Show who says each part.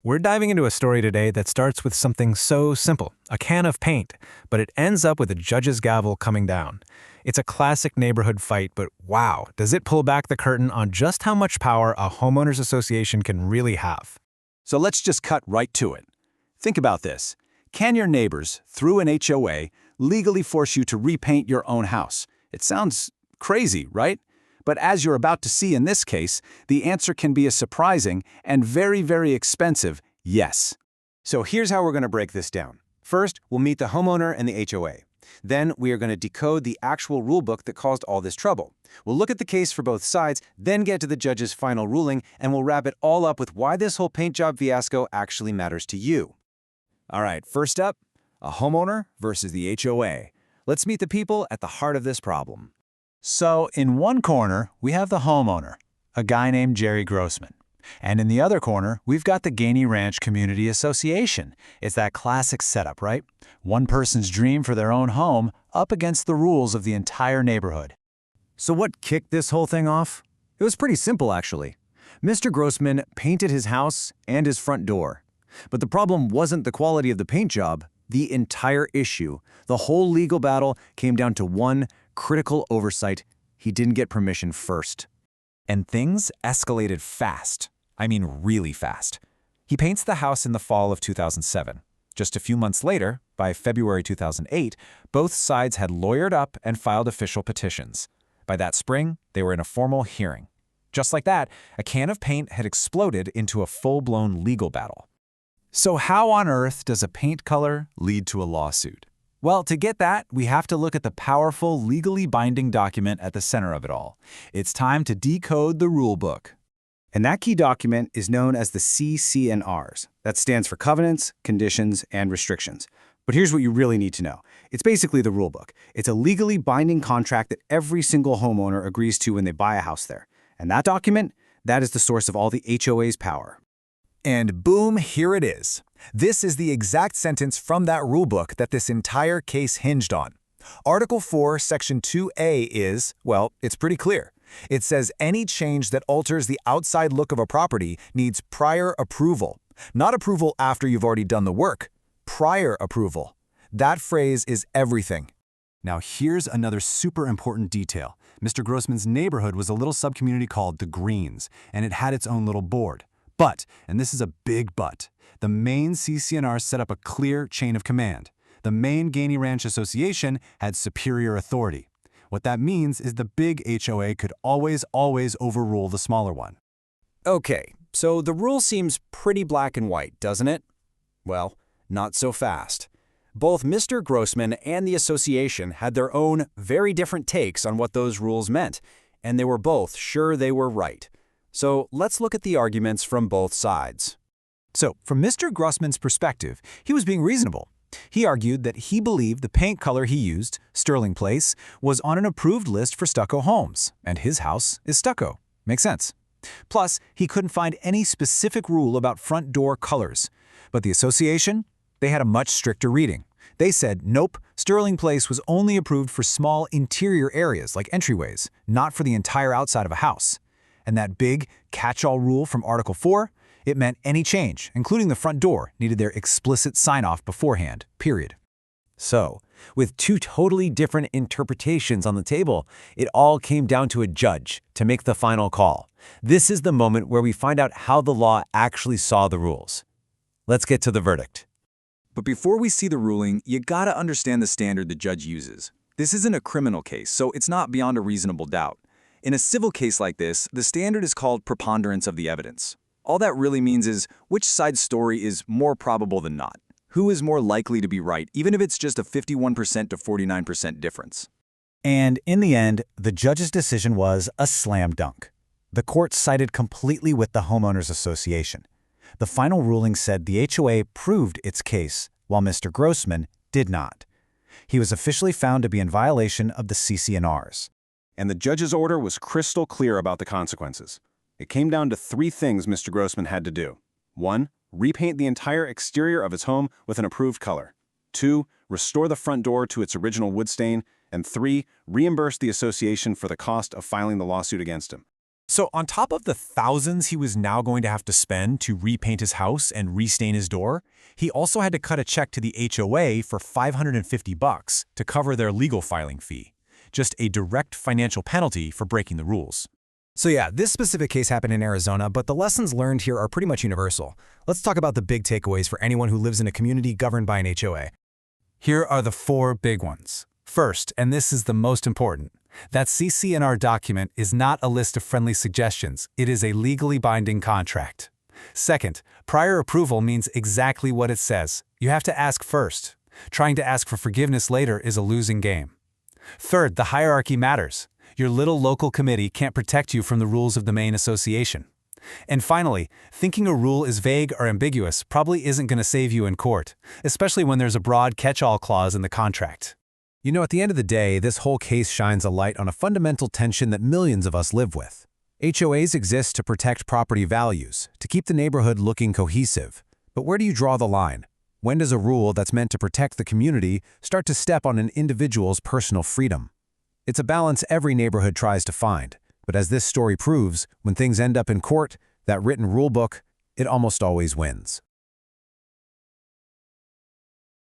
Speaker 1: We're diving into a story today that starts with something so simple, a can of paint, but it ends up with a judge's gavel coming down. It's a classic neighborhood fight, but wow, does it pull back the curtain on just how much power a homeowners association can really have.
Speaker 2: So let's just cut right to it. Think about this. Can your neighbors, through an HOA, legally force you to repaint your own house? It sounds crazy, right? But as you're about to see in this case, the answer can be a surprising and very, very expensive yes.
Speaker 3: So here's how we're going to break this down. First, we'll meet the homeowner and the HOA. Then we are going to decode the actual rulebook that caused all this trouble. We'll look at the case for both sides, then get to the judge's final ruling, and we'll wrap it all up with why this whole paint job fiasco actually matters to you. All right, first up, a homeowner versus the HOA. Let's meet the people at the heart of this problem.
Speaker 2: So in one corner, we have the homeowner, a guy named Jerry Grossman. And in the other corner, we've got the Gainey Ranch Community Association. It's that classic setup, right? One person's dream for their own home up against the rules of the entire neighborhood.
Speaker 3: So what kicked this whole thing off? It was pretty simple, actually. Mr. Grossman painted his house and his front door. But the problem wasn't the quality of the paint job. The entire issue, the whole legal battle, came down to one critical oversight. He didn't get permission first.
Speaker 4: And things escalated fast. I mean, really fast. He paints the house in the fall of 2007. Just a few months later, by February 2008, both sides had lawyered up and filed official petitions. By that spring, they were in a formal hearing. Just like that, a can of paint had exploded into a full-blown legal battle.
Speaker 2: So how on earth does a paint color lead to a lawsuit? Well, to get that, we have to look at the powerful, legally binding document at the center of it all. It's time to decode the rulebook.
Speaker 3: And that key document is known as the CC&Rs. That stands for Covenants, Conditions, and Restrictions. But here's what you really need to know. It's basically the rulebook. It's a legally binding contract that every single homeowner agrees to when they buy a house there. And that document, that is the source of all the HOA's power.
Speaker 4: And boom, here it is. This is the exact sentence from that rulebook that this entire case hinged on. Article 4, Section 2A is, well, it's pretty clear. It says any change that alters the outside look of a property needs prior approval. Not approval after you've already done the work. Prior approval. That phrase is everything.
Speaker 5: Now here's another super important detail. Mr. Grossman's neighborhood was a little subcommunity called the Greens, and it had its own little board. But, and this is a big but, the main CC&R set up a clear chain of command. The main Gainey Ranch Association had superior authority. What that means is the big HOA could always overrule the smaller one.
Speaker 3: Okay, so the rule seems pretty black and white, doesn't it? Well, not so fast. Both Mr. Grossman and the association had their own very different takes on what those rules meant, and they were both sure they were right. So let's look at the arguments from both sides.
Speaker 4: So, from Mr. Grossman's perspective, he was being reasonable. He argued that he believed the paint color he used, Sterling Place, was on an approved list for stucco homes, and his house is stucco. Makes sense. Plus, he couldn't find any specific rule about front door colors. But the association, they had a much stricter reading. They said, nope, Sterling Place was only approved for small interior areas like entryways, not for the entire outside of a house. And that big catch-all rule from Article 4, it meant any change, including the front door, needed their explicit sign-off beforehand, period.
Speaker 3: So, with two totally different interpretations on the table, it all came down to a judge to make the final call. This is the moment where we find out how the law actually saw the rules. Let's get to the verdict.
Speaker 6: But before we see the ruling, you gotta understand the standard the judge uses. This isn't a criminal case, so it's not beyond a reasonable doubt. In a civil case like this, the standard is called preponderance of the evidence. All that really means is which side's story is more probable than not. Who is more likely to be right, even if it's just a 51% to 49% difference.
Speaker 2: And in the end, the judge's decision was a slam dunk. The court sided completely with the Homeowners Association. The final ruling said the HOA proved its case, while Mr. Grossman did not. He was officially found to be in violation of the CC&Rs.
Speaker 7: And the judge's order was crystal clear about the consequences. It came down to three things Mr. Grossman had to do. 1. Repaint the entire exterior of his home with an approved color. 2. Restore the front door to its original wood stain. And 3. Reimburse the association for the cost of filing the lawsuit against him.
Speaker 4: So on top of the thousands he was now going to have to spend to repaint his house and restain his door, he also had to cut a check to the HOA for $550 to cover their legal filing fee. Just a direct financial penalty for breaking the rules.
Speaker 8: So yeah, this specific case happened in Arizona, but the lessons learned here are pretty much universal. Let's talk about the big takeaways for anyone who lives in a community governed by an HOA.
Speaker 1: Here are the 4 big ones. First, and this is the most important, that CC&R document is not a list of friendly suggestions. It is a legally binding contract. Second, prior approval means exactly what it says. You have to ask first. Trying to ask for forgiveness later is a losing game. Third, the hierarchy matters. Your little local committee can't protect you from the rules of the main association. And finally, thinking a rule is vague or ambiguous probably isn't going to save you in court, especially when there's a broad catch-all clause in the contract.
Speaker 5: You know, at the end of the day, this whole case shines a light on a fundamental tension that millions of us live with. HOAs exist to protect property values, to keep the neighborhood looking cohesive. But where do you draw the line? When does a rule that's meant to protect the community start to step on an individual's personal freedom? It's a balance every neighborhood tries to find, but as this story proves, when things end up in court, that written rule book, it almost always wins.